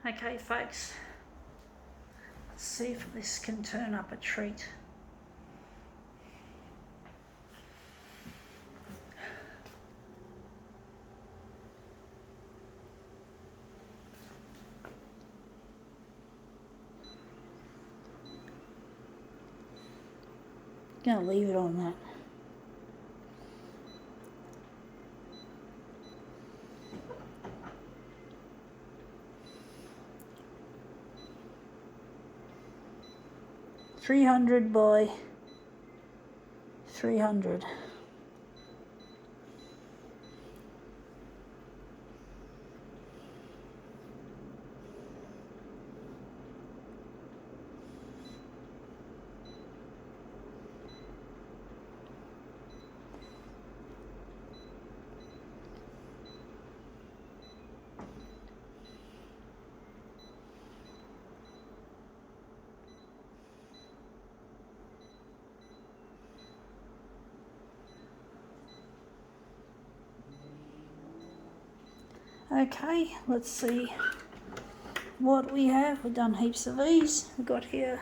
Okay folks, let's see if this can turn up a treat. Gonna leave it on that. $300 by $300. Okay, let's see what we have. We've done heaps of these. We've got here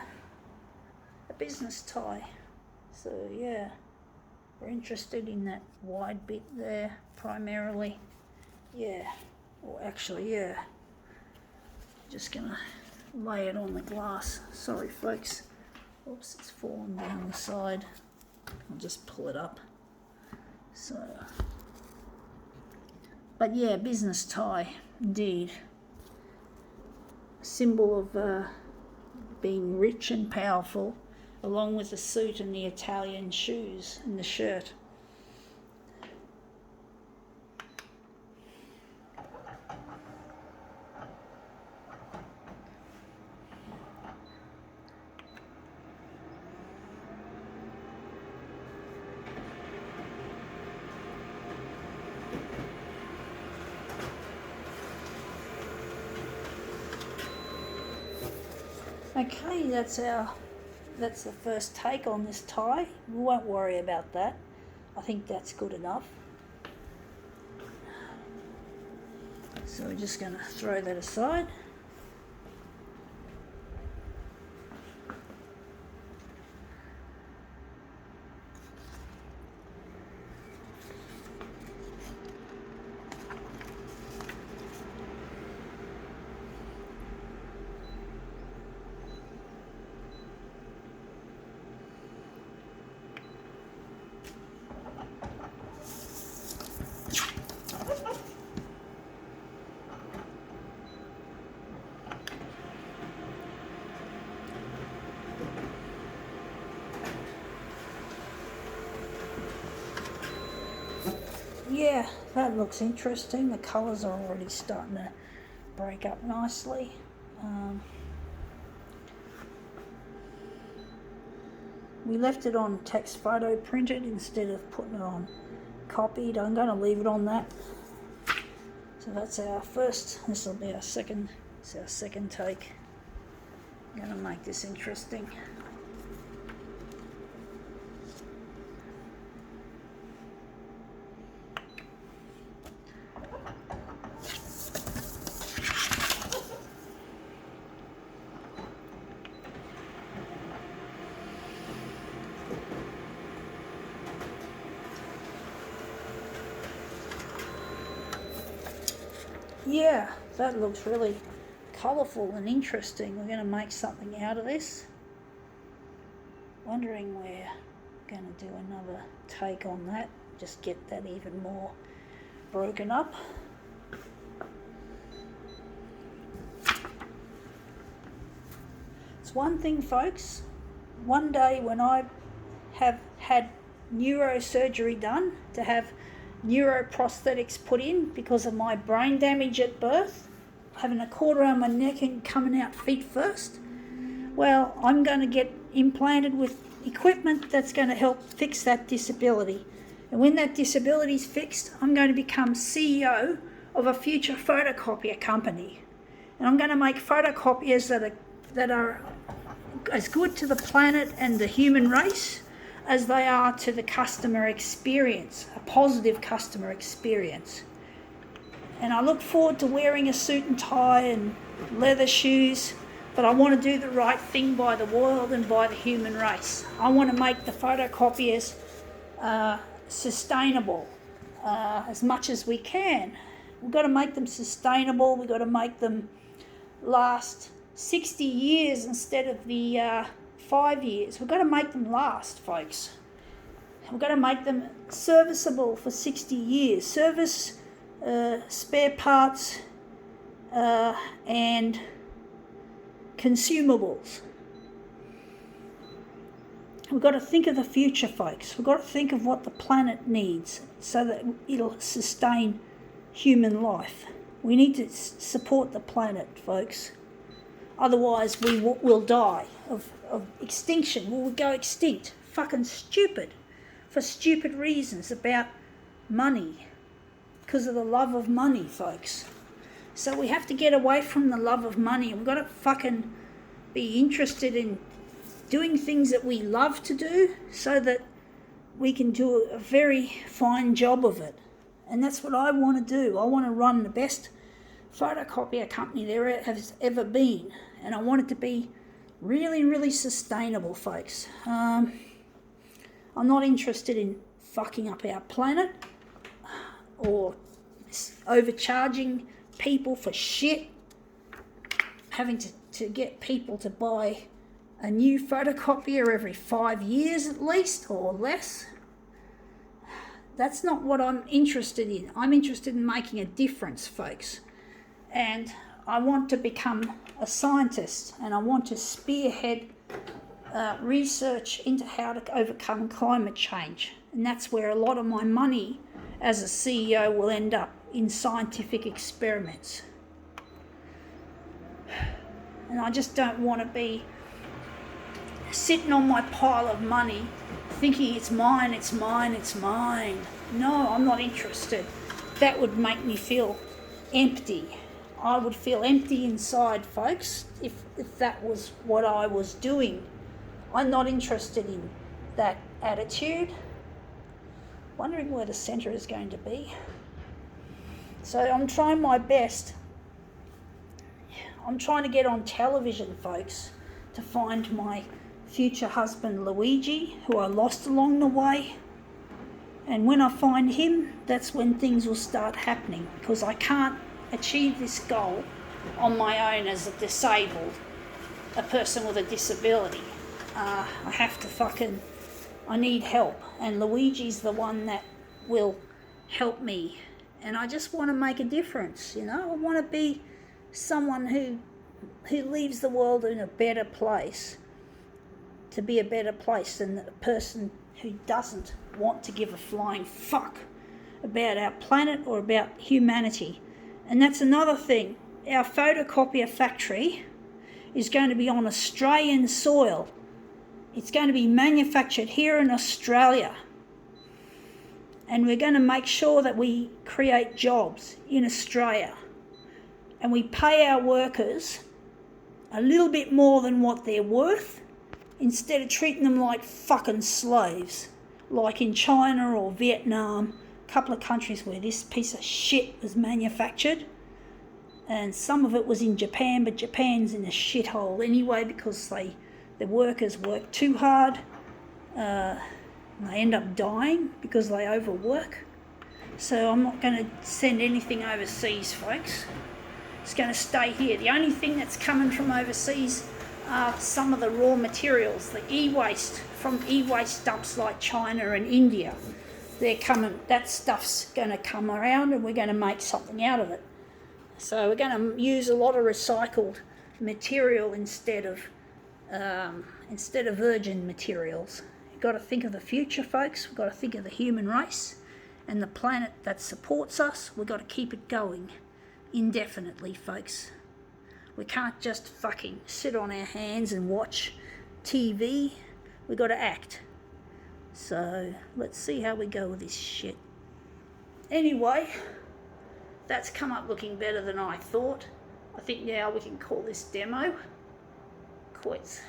a business tie. So yeah, we're interested in that wide bit there primarily. Yeah, or actually yeah. Just gonna lay it on the glass. Sorry folks. Oops, it's fallen down the side. I'll just pull it up. So, but yeah, business tie, indeed. Symbol of being rich and powerful, along with the suit and the Italian shoes and the shirt. Okay, that's the first take on this tie. We won't worry about that. I think that's good enough. So we're just going to throw that aside. Yeah, that looks interesting. The colours are already starting to break up nicely. We left it on text photo printed instead of putting it on copied. I'm going to leave it on that. So that's our first. This will be our second. It's our second take. I'm going to make this interesting. Yeah, that looks really colourful and interesting. We're going to make something out of this. Wondering we're going to do another take on that. Just get that even more broken up. It's one thing, folks. One day when I have had neurosurgery done to have neuroprosthetics put in because of my brain damage at birth, having a cord around my neck and coming out feet first. Well, I'm going to get implanted with equipment that's going to help fix that disability. And when that disability is fixed, I'm going to become CEO of a future photocopier company. And I'm going to make photocopiers that are as good to the planet and the human race as they are to the customer experience, a positive customer experience. And I look forward to wearing a suit and tie and leather shoes, but I want to do the right thing by the world and by the human race. I want to make the photocopiers sustainable as much as we can. We've got to make them sustainable. We've got to make them last 60 years instead of the 5 years. We've got to make them last, folks. We've got to make them serviceable for 60 years. Service, spare parts, and consumables. We've got to think of the future, folks. We've got to think of what the planet needs so that it'll sustain human life. We need to support the planet, folks. Otherwise, we will die of extinction. We'll go extinct. Fucking stupid. For stupid reasons about money. Because of the love of money, folks. So we have to get away from the love of money. We've got to fucking be interested in doing things that we love to do so that we can do a very fine job of it. And that's what I want to do. I want to run the best photocopier company there has ever been. And I want it to be really, really sustainable, folks. I'm not interested in fucking up our planet or overcharging people for shit, having to get people to buy a new photocopier every 5 years at least or less. That's not what I'm interested in. I'm interested in making a difference, folks. And I want to become a scientist, and I want to spearhead research into how to overcome climate change. And that's where a lot of my money as a CEO will end up, in scientific experiments. And I just don't want to be sitting on my pile of money thinking it's mine, it's mine, it's mine. No, I'm not interested. That would make me feel empty. I would feel empty inside, folks, if that was what I was doing. I'm not interested in that attitude. Wondering where the centre is going to be. So I'm trying my best. I'm trying to get on television, folks, to find my future husband Luigi, who I lost along the way. And when I find him, that's when things will start happening, because I can't achieve this goal on my own as a person with a disability. I need help, and Luigi's the one that will help me. And I just want to make a difference, you know. I want to be someone who leaves the world in a better place, to be a better place than the person who doesn't want to give a flying fuck about our planet or about humanity. And that's another thing. Our photocopier factory is going to be on Australian soil. It's going to be manufactured here in Australia. And we're going to make sure that we create jobs in Australia. And we pay our workers a little bit more than what they're worth, instead of treating them like fucking slaves, like in China or Vietnam, a couple of countries where this piece of shit was manufactured. And some of it was in Japan, but Japan's in a shithole anyway, because the workers work too hard. They end up dying because they overwork. So I'm not going to send anything overseas, folks. It's going to stay here. The only thing that's coming from overseas are some of the raw materials, the e-waste from e-waste dumps like China and India. They're coming. That stuff's going to come around, and we're going to make something out of it. So we're going to use a lot of recycled material instead of virgin materials. You've got to think of the future, folks. We've got to think of the human race and the planet that supports us. We've got to keep it going indefinitely, folks. We can't just fucking sit on our hands and watch TV. We've got to act. So let's see how we go with this shit. Anyway, that's come up looking better than I thought. I think now we can call this demo quits.